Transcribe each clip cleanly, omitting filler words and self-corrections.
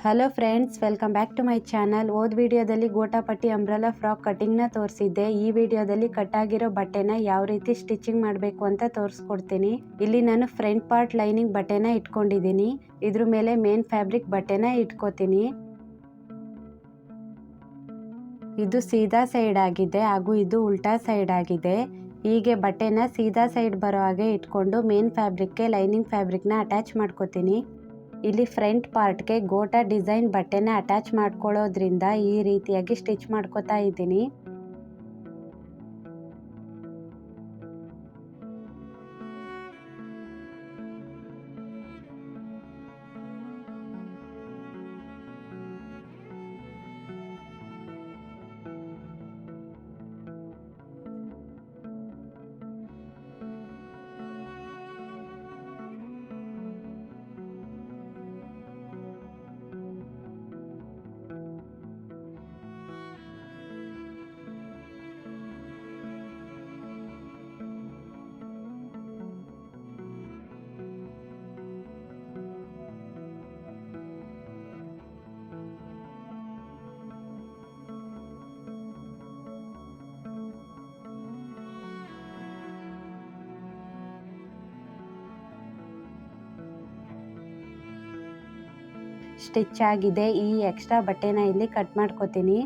Hello friends, welcome back to my channel. ವಿಡಿಯೋದಲ್ಲಿ ಗೋಟಾಪಟ್ಟಿ umbrella frock ಕಟಿಂಗ್ನ ತೋರಿಸಿದ್ದೆ. ಈ ವಿಡಿಯೋದಲ್ಲಿ ಕಟ್ ಆಗಿರೋ ಬಟ್ಟೆನ ಯಾವ ರೀತಿ ಸ್ಟಿಚಿಂಗ್ ಮಾಡಬೇಕು ಅಂತ ತೋರಿಸ್ಕೊಡ್ತೀನಿ. ಇಲ್ಲಿ ನಾನು ಫ್ರಂಟ್ ಪಾರ್ಟ್ ಲೈನಿಂಗ್ ಬಟ್ಟೆನ ಇಟ್ಕೊಂಡಿದ್ದೀನಿ. ಇದ್ರ ಮೇಲೆ ಮೇನ್ ಫ್ಯಾಬ್ರಿಕ್ ಬಟ್ಟೆನ ಇಟ್ಕೋತೀನಿ. ಇದು ಸೀದಾ ಸೈಡ್ ಆಗಿದೆ ಹಾಗೂ ಇದು ಉಲ್ಟಾ ಸೈಡ್ ಆಗಿದೆ. ಹೀಗೆ ಬಟ್ಟೆನ ಸೀದಾ ಸೈಡ್ ಬರೋ ಹಾಗೆ ಇಟ್ಕೊಂಡು ಮೇನ್ ಫ್ಯಾಬ್ರಿಕ್ಗೆ ಲೈನಿಂಗ್ ಫ್ಯಾಬ್ರಿಕ್ನ ಅಟ್ಯಾಚ್ ಮಾಡ್ಕೋತೀನಿ. ಇಲ್ಲಿ ಫ್ರಂಟ್ ಪಾರ್ಟ್ಗೆ ಗೋಟಾ ಡಿಸೈನ್ ಬಟ್ಟೆನ ಅಟ್ಯಾಚ್ ಮಾಡ್ಕೊಳ್ಳೋದ್ರಿಂದ ಈ ರೀತಿಯಾಗಿ ಸ್ಟಿಚ್ ಮಾಡ್ಕೋತಾ ಇದ್ದೀನಿ. ಸ್ಟಿಚ್ ಆಗಿದೆ. ಈ ಎಕ್ಸ್ಟ್ರಾ ಬಟ್ಟೆನ ಇಲ್ಲಿ ಕಟ್ ಮಾಡ್ಕೋತೀನಿ.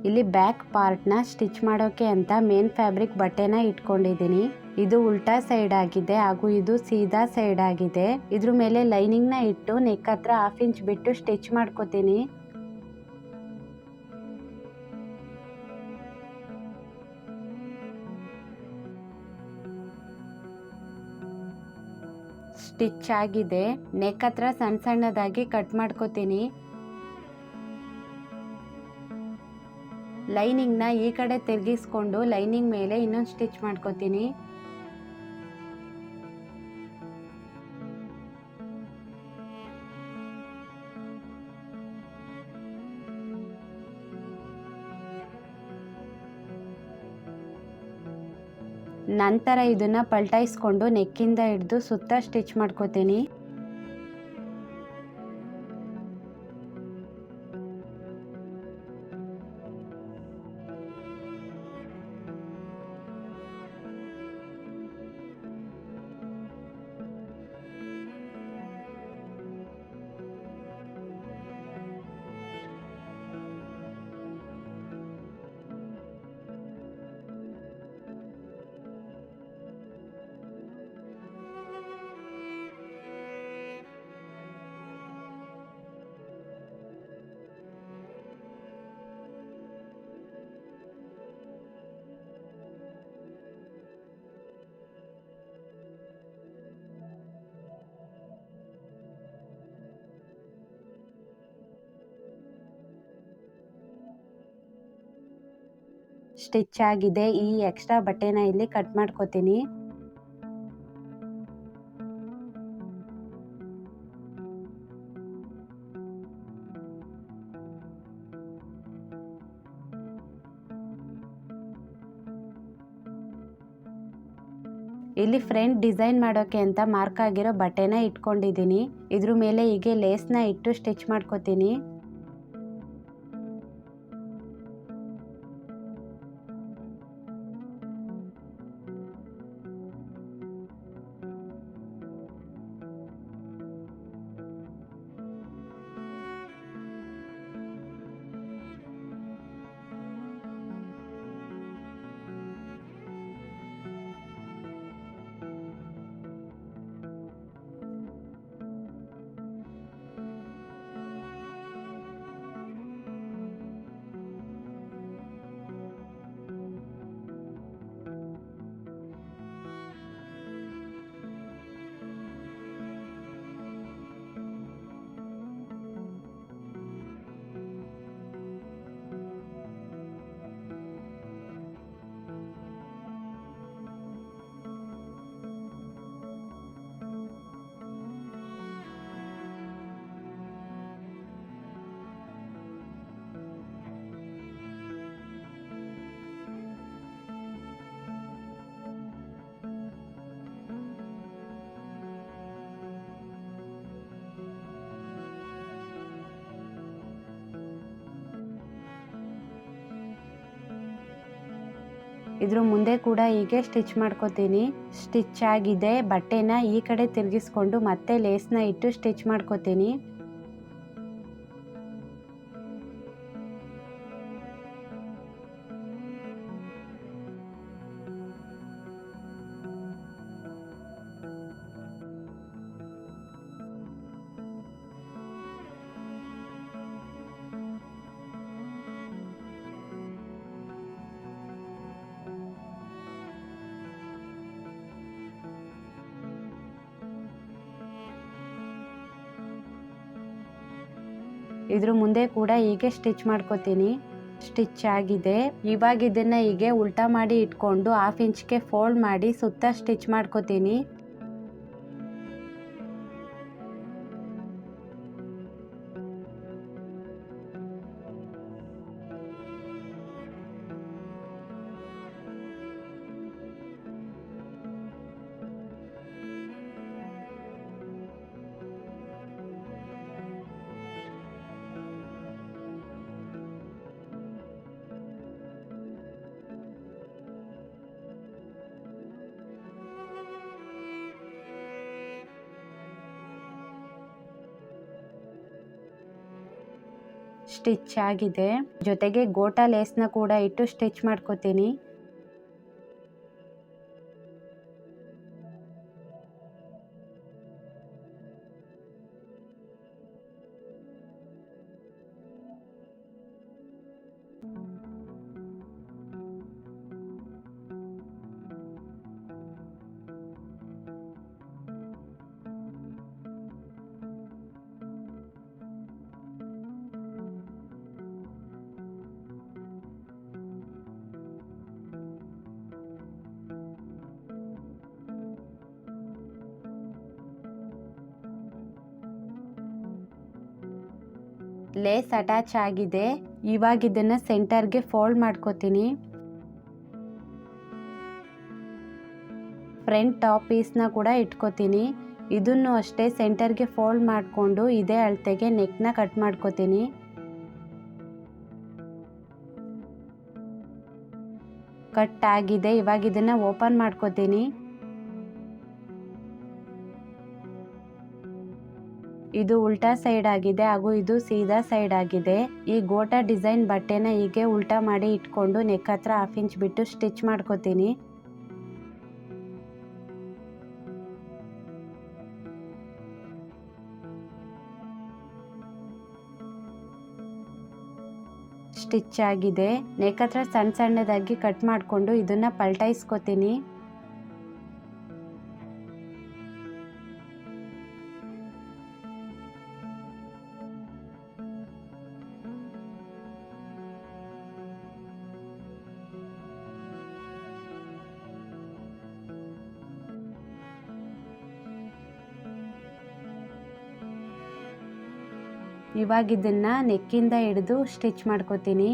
ಇಲ್ಲಿ ಬ್ಯಾಕ್ ಪಾರ್ಟ್ನ ಸ್ಟಿಚ್ ಮಾಡೋಕೆ ಅಂತ ಮೇನ್ ಫ್ಯಾಬ್ರಿಕ್ ಬಟ್ಟೆನ ಇಟ್ಕೊಂಡಿದ್ದೀನಿ. ಇದು ಉಲ್ಟಾ ಸೈಡ್ ಆಗಿದೆ ಹಾಗೂ ಇದು ಸೀದಾ ಸೈಡ್ ಆಗಿದೆ. ಇದ್ರ ಮೇಲೆ ಲೈನಿಂಗ್ನ ಇಟ್ಟು ನೆಕ್ ಹತ್ರ 1/2 ಇಂಚ್ ಬಿಟ್ಟು ಸ್ಟಿಚ್ ಮಾಡ್ಕೋತೀನಿ. ಸ್ಟಿಚ್ ಆಗಿದೆ. ನೆಕ್ ಹತ್ರ ಸಣ್ಣ ಸಣ್ಣದಾಗಿ ಕಟ್ ಮಾಡ್ಕೋತೀನಿ. ಲೈನಿಂಗ್ನ ಈ ಕಡೆ ತಿರುಗಿಸ್ಕೊಂಡು ಲೈನಿಂಗ್ ಮೇಲೆ ಇನ್ನೊಂದು ಸ್ಟಿಚ್ ಮಾಡ್ಕೋತೀನಿ. ನಂತರ ಇದನ್ನ ಪಲ್ಟಾಯಿಸ್ಕೊಂಡು ನೆಕ್ಕಿಂದ ಹಿಡಿದು ಸುತ್ತ ಸ್ಟಿಚ್ ಮಾಡ್ಕೋತೀನಿ. ಸ್ಟಿಚ್ ಆಗಿದೆ. ಈ ಎಕ್ಸ್ಟ್ರಾ ಬಟ್ಟೆನ ಇಲ್ಲಿ ಕಟ್ ಮಾಡ್ಕೋತೀನಿ. ಇಲ್ಲಿ ಫ್ರಂಟ್ ಡಿಸೈನ್ ಮಾಡೋಕೆ ಅಂತ ಮಾರ್ಕ್ ಆಗಿರೋ ಬಟ್ಟೆನ ಇಟ್ಕೊಂಡಿದ್ದೀನಿ. ಇದ್ರ ಮೇಲೆ ಹೀಗೆ ಲೇಸ್ನ ಇಟ್ಟು ಸ್ಟಿಚ್ ಮಾಡ್ಕೋತೀನಿ. ಇದ್ರ ಮುಂದೆ ಕೂಡ ಹೀಗೆ ಸ್ಟಿಚ್ ಮಾಡ್ಕೋತೀನಿ. ಸ್ಟಿಚ್ ಆಗಿದೆ. ಬಟ್ಟೆನ ಈ ಕಡೆ ತಿರುಗಿಸ್ಕೊಂಡು ಮತ್ತೆ ಲೇಸ್ನ ಇಟ್ಟು ಸ್ಟಿಚ್ ಮಾಡ್ಕೋತೀನಿ. ಇದ್ರ ಮುಂದೆ ಕೂಡ ಹೀಗೆ ಸ್ಟಿಚ್ ಮಾಡ್ಕೋತೀನಿ. ಸ್ಟಿಚ್ ಆಗಿದೆ. ಇವಾಗ ಇದನ್ನ ಹೀಗೆ ಉಲ್ಟಾ ಮಾಡಿ ಇಟ್ಕೊಂಡು 1/2 ಇಂಚ್ಗೆ ಫೋಲ್ಡ್ ಮಾಡಿ ಸುತ್ತ ಸ್ಟಿಚ್ ಮಾಡ್ಕೋತೀನಿ. ಸ್ಟಿಚ್ ಆಗಿದೆ. ಜೊತೆಗೆ ಗೋಟಾ ಲೇಸ್ನ ಕೂಡ ಇಟ್ಟು ಸ್ಟಿಚ್ ಮಾಡ್ಕೋತೀನಿ. ಲೇಸ್ ಅಟ್ಯಾಚ್ ಆಗಿದೆ. ಇವಾಗ ಇದನ್ನ ಸೆಂಟರ್ಗೆ ಫೋಲ್ಡ್ ಮಾಡ್ಕೋತೀನಿ. ಫ್ರಂಟ್ ಟಾಪ್ ಪೀಸ್ನ ಕೂಡ ಇಟ್ಕೋತೀನಿ. ಇದನ್ನು ಅಷ್ಟೇ ಸೆಂಟರ್ಗೆ ಫೋಲ್ಡ್ ಮಾಡಿಕೊಂಡು ಇದೇ ಅಳತೆಗೆ ನೆಕ್ನ ಕಟ್ ಮಾಡ್ಕೋತೀನಿ. ಕಟ್ ಆಗಿದೆ. ಇವಾಗ ಇದನ್ನ ಓಪನ್ ಮಾಡ್ಕೋತೀನಿ. ಇದು ಉಲ್ಟಾ ಸೈಡ್ ಆಗಿದೆ ಹಾಗೂ ಇದು ಸೀದಾ ಸೈಡ್ ಆಗಿದೆ. ಈ ಗೋಟಾ ಡಿಸೈನ್ ಬಟ್ಟೆನ ಹೀಗೆ ಉಲ್ಟಾ ಮಾಡಿ ಇಟ್ಕೊಂಡು ನೆಕ್ ಹತ್ರ 1/2 ಇಂಚ್ ಬಿಟ್ಟು ಸ್ಟಿಚ್ ಮಾಡ್ಕೋತೀನಿ. ಸ್ಟಿಚ್ ಆಗಿದೆ. ನೆಕ್ ಹತ್ರ ಸಣ್ಣ ಸಣ್ಣದಾಗಿ ಕಟ್ ಮಾಡಿಕೊಂಡು ಇದನ್ನ ಪಲ್ಟಾಯಿಸ್ಕೋತೀನಿ. ಇವಾಗ ಇದನ್ನ ನೆಕ್ಕಿಂದ ಹಿಡಿದು ಸ್ಟಿಚ್ ಮಾಡ್ಕೋತೀನಿ.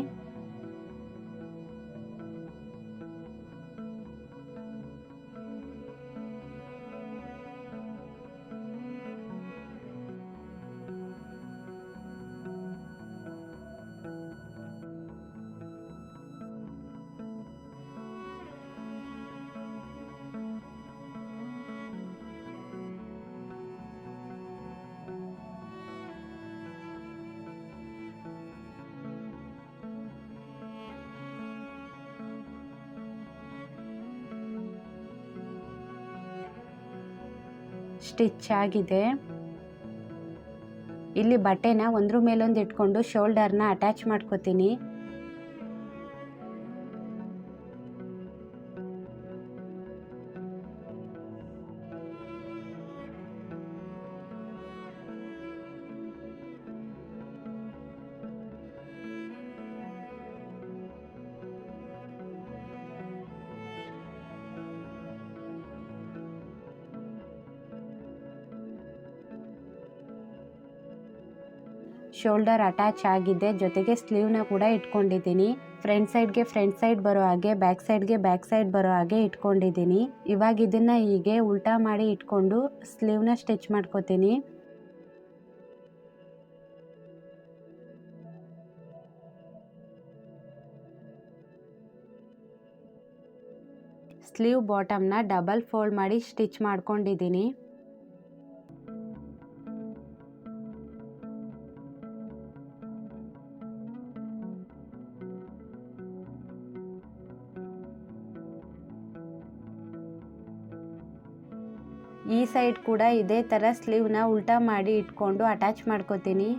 ಸ್ಟಿಚ್ ಆಗಿದೆ. ಇಲ್ಲಿ ಬಟ್ಟೆನ ಒಂದ್ರ ಮೇಲೊಂದು ಇಟ್ಕೊಂಡು ಶೋಲ್ಡರ್ನ ಅಟ್ಯಾಚ್ ಮಾಡ್ಕೋತೀನಿ. ಶೋಲ್ಡರ್ ಅಟ್ಯಾಚ್ ಆಗಿದೆ. ಜೊತೆಗೆ ಸ್ಲೀವ್ನ ಕೂಡ ಇಟ್ಕೊಂಡಿದ್ದೀನಿ. ಫ್ರಂಟ್ ಸೈಡ್ ಬರೋ ಹಾಗೆ ಬ್ಯಾಕ್ ಸೈಡ್ ಬರೋ ಹಾಗೆ ಇಟ್ಕೊಂಡಿದ್ದೀನಿ. ಇವಾಗ ಇದನ್ನ ಹೀಗೆ ಉಲ್ಟಾ ಮಾಡಿ ಇಟ್ಕೊಂಡು ಸ್ಲೀವ್ನ ಸ್ಟಿಚ್ ಮಾಡ್ಕೋತೀನಿ. ಸ್ಲೀವ್ ಬಾಟಮ್ನ ಡಬಲ್ ಫೋಲ್ಡ್ ಮಾಡಿ ಸ್ಟಿಚ್ ಮಾಡ್ಕೊಂಡಿದ್ದೀನಿ. ಈ ಸೈಡ್ ಕೂಡ ಇದೇ ಥರ ಸ್ಲೀವ್ನ ಉಲ್ಟಾ ಮಾಡಿ ಇಟ್ಕೊಂಡು ಅಟ್ಯಾಚ್ ಮಾಡ್ಕೋತೀನಿ.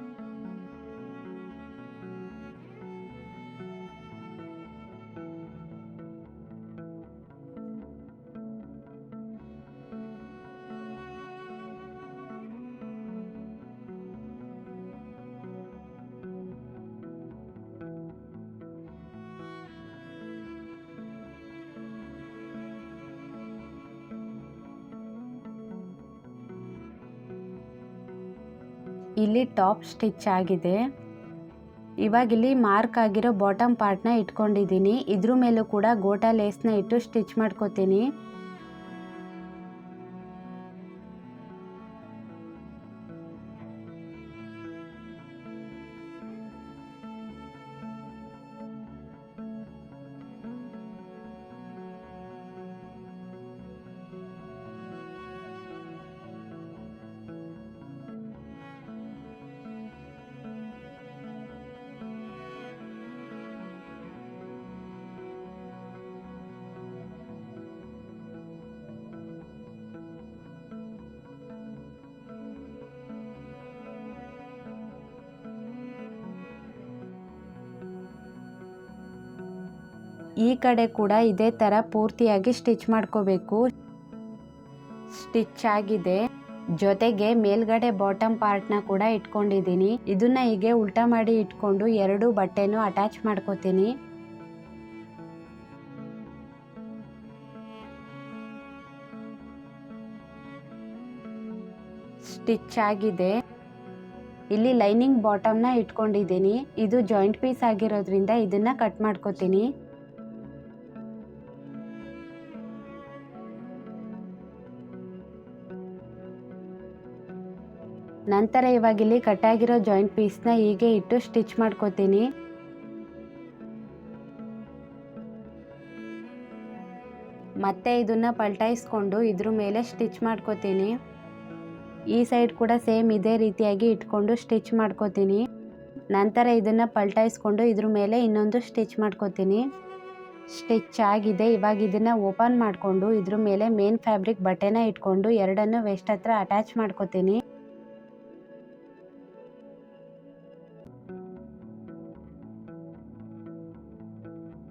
ಇಲ್ಲಿ ಟಾಪ್ ಸ್ಟಿಚ್ ಆಗಿದೆ. ಇವಾಗ ಇಲ್ಲಿ ಮಾರ್ಕ್ ಆಗಿರೋ ಬಾಟಮ್ ಪಾರ್ಟ್ನ ಇಟ್ಕೊಂಡಿದ್ದೀನಿ. ಇದ್ರ ಮೇಲೂ ಕೂಡ ಗೋಟಾ ಲೇಸ್ನ ಇಟ್ಟು ಸ್ಟಿಚ್ ಮಾಡ್ಕೋತೀನಿ. ಈ ಕಡೆ ಕೂಡ ಇದೇ ಥರ ಪೂರ್ತಿಯಾಗಿ ಸ್ಟಿಚ್ ಮಾಡ್ಕೋಬೇಕು. ಸ್ಟಿಚ್ ಆಗಿದೆ. ಜೊತೆಗೆ ಮೇಲ್ಗಡೆ ಬಾಟಮ್ ಪಾರ್ಟ್ನ ಕೂಡ ಇಟ್ಕೊಂಡಿದ್ದೀನಿ. ಇದನ್ನ ಹೀಗೆ ಉಲ್ಟಾ ಮಾಡಿ ಇಟ್ಕೊಂಡು ಎರಡು ಬಟ್ಟೆನೂ ಅಟ್ಯಾಚ್ ಮಾಡ್ಕೋತೀನಿ. ಸ್ಟಿಚ್ ಆಗಿದೆ. ಇಲ್ಲಿ ಲೈನಿಂಗ್ ಬಾಟಮ್ನ ಇಟ್ಕೊಂಡಿದ್ದೀನಿ. ಇದು ಜಾಯಿಂಟ್ ಪೀಸ್ ಆಗಿರೋದ್ರಿಂದ ಇದನ್ನ ಕಟ್ ಮಾಡ್ಕೋತೀನಿ. ನಂತರ ಇವಾಗ ಇಲ್ಲಿ ಕಟ್ಟಾಗಿರೋ ಜಾಯಿಂಟ್ ಪೀಸ್ನ ಹೀಗೆ ಇಟ್ಟು ಸ್ಟಿಚ್ ಮಾಡ್ಕೋತೀನಿ. ಮತ್ತೆ ಇದನ್ನ ಪಲ್ಟಾಯಿಸ್ಕೊಂಡು ಇದ್ರ ಮೇಲೆ ಸ್ಟಿಚ್ ಮಾಡ್ಕೋತೀನಿ. ಈ ಸೈಡ್ ಕೂಡ ಸೇಮ್ ಇದೇ ರೀತಿಯಾಗಿ ಇಟ್ಕೊಂಡು ಸ್ಟಿಚ್ ಮಾಡ್ಕೋತೀನಿ. ನಂತರ ಇದನ್ನ ಪಲ್ಟಾಯಿಸ್ಕೊಂಡು ಇದ್ರ ಮೇಲೆ ಇನ್ನೊಂದು ಸ್ಟಿಚ್ ಮಾಡ್ಕೋತೀನಿ. ಸ್ಟಿಚ್ ಆಗಿದೆ. ಇವಾಗ ಇದನ್ನ ಓಪನ್ ಮಾಡಿಕೊಂಡು ಇದ್ರ ಮೇಲೆ ಮೇನ್ ಫ್ಯಾಬ್ರಿಕ್ ಬಟ್ಟೆನ ಇಟ್ಕೊಂಡು ಎರಡನ್ನು ವೇಸ್ಟ್ ಹತ್ರ ಅಟ್ಯಾಚ್ ಮಾಡ್ಕೋತೀನಿ.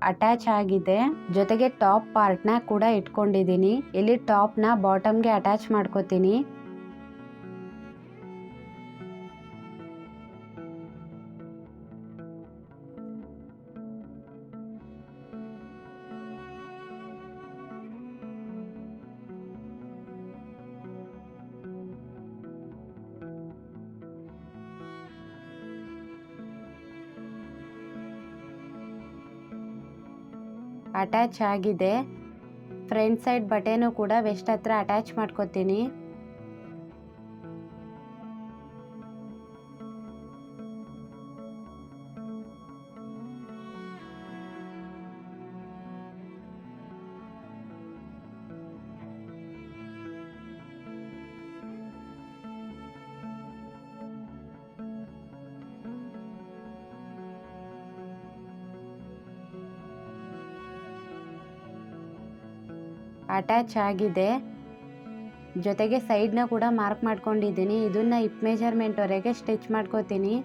ಅಟ್ಯಾಚ್ ಆಗಿದೆ. ಜೊತೆಗೆ ಟಾಪ್ ಪಾರ್ಟ್ನ ಕೂಡ ಇಟ್ಕೊಂಡಿದ್ದೀನಿ. ಇಲ್ಲಿ ಟಾಪ್ನ ಬಾಟಮ್ಗೆ ಅಟ್ಯಾಚ್ ಮಾಡ್ಕೋತೀನಿ. ಅಟ್ಯಾಚ್ ಆಗಿದೆ. ಫ್ರಂಟ್ ಸೈಡ್ ಬಟ್ಟೆನೂ ಕೂಡ ವೆಸ್ಟ್ ಹತ್ರ ಅಟ್ಯಾಚ್ ಮಾಡ್ಕೋತೀನಿ. ಅಟ್ಯಾಚ್ ಆಗಿದೆ. ಜೊತೆಗೆ ಸೈಡ್ನ ಕೂಡ ಮಾರ್ಕ್ ಮಾಡ್ಕೊಂಡಿದ್ದೀನಿ. ಇದನ್ನ ಹಿಪ್ ಮೆಜರ್ಮೆಂಟ್ ವರೆಗೆ ಸ್ಟಿಚ್ ಮಾಡ್ಕೋತೀನಿ.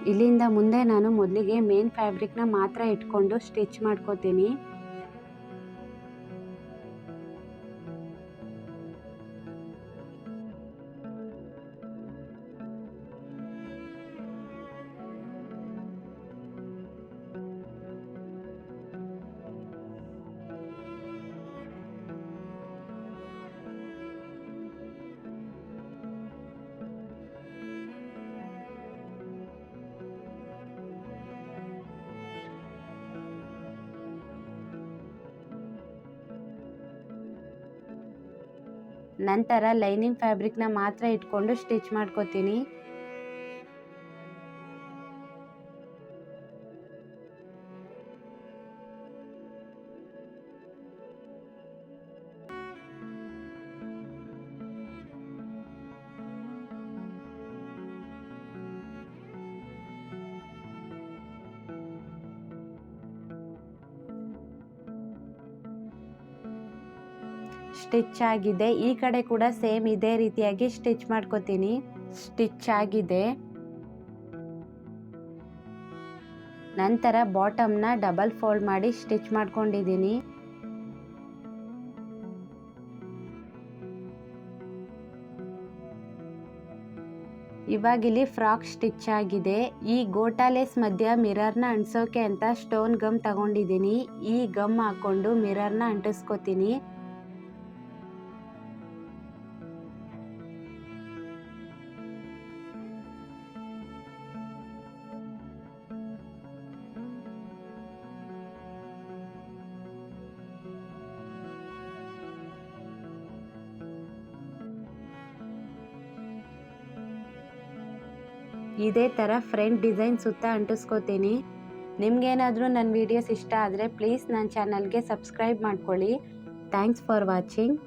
ಇಲ್ಲಿಂದ ಮುಂದೆ ನಾನು ಮೊದಲಿಗೆ ಮೇನ್ ಫ್ಯಾಬ್ರಿಕ್ನ ಮಾತ್ರ ಇಟ್ಕೊಂಡು ಸ್ಟಿಚ್ ಮಾಡ್ಕೋತೀನಿ. ನಂತರ ಲೈನಿಂಗ್ ಫ್ಯಾಬ್ರಿಕ್ನ ಮಾತ್ರ ಇಟ್ಕೊಂಡು ಸ್ಟಿಚ್ ಮಾಡ್ಕೋತೀನಿ. ಸ್ಟಿಚ್ ಆಗಿದೆ. ಈ ಕಡೆ ಕೂಡ ಸೇಮ್ ಇದೇ ರೀತಿಯಾಗಿ ಸ್ಟಿಚ್ ಮಾಡ್ಕೋತೀನಿ. ಸ್ಟಿಚ್ ಆಗಿದೆ. ನಂತರ ಬಾಟಮ್ನ ಡಬಲ್ ಫೋಲ್ಡ್ ಮಾಡಿ ಸ್ಟಿಚ್ ಮಾಡ್ಕೊಂಡಿದ್ದೀನಿ. ಇವಾಗಿಲ್ಲಿ ಫ್ರಾಕ್ ಸ್ಟಿಚ್ ಆಗಿದೆ. ಈ ಗೋಟಾಲೇಸ್ ಮಧ್ಯ ಮಿರರ್ನ ಅಂಟಿಸೋಕೆ ಅಂತ ಸ್ಟೋನ್ ಗಮ್ ತಗೊಂಡಿದ್ದೀನಿ. ಈ ಗಮ್ ಹಾಕೊಂಡು ಮಿರರ್ನ ಅಂಟಿಸ್ಕೋತೀನಿ. ಇದೇ ಥರ ಫ್ರಂಟ್ ಡಿಸೈನ್ ಸುತ್ತ ಅಂಟಿಸ್ಕೋತೀನಿ. ನಿಮ್ಗೇನಾದರೂ ನನ್ನ ವಿಡಿಯೋಸ್ ಇಷ್ಟ ಆದರೆ ಪ್ಲೀಸ್ ನನ್ನ ಚಾನಲ್ಗೆ ಸಬ್ಸ್ಕ್ರೈಬ್ ಮಾಡ್ಕೊಳ್ಳಿ. Thanks for watching.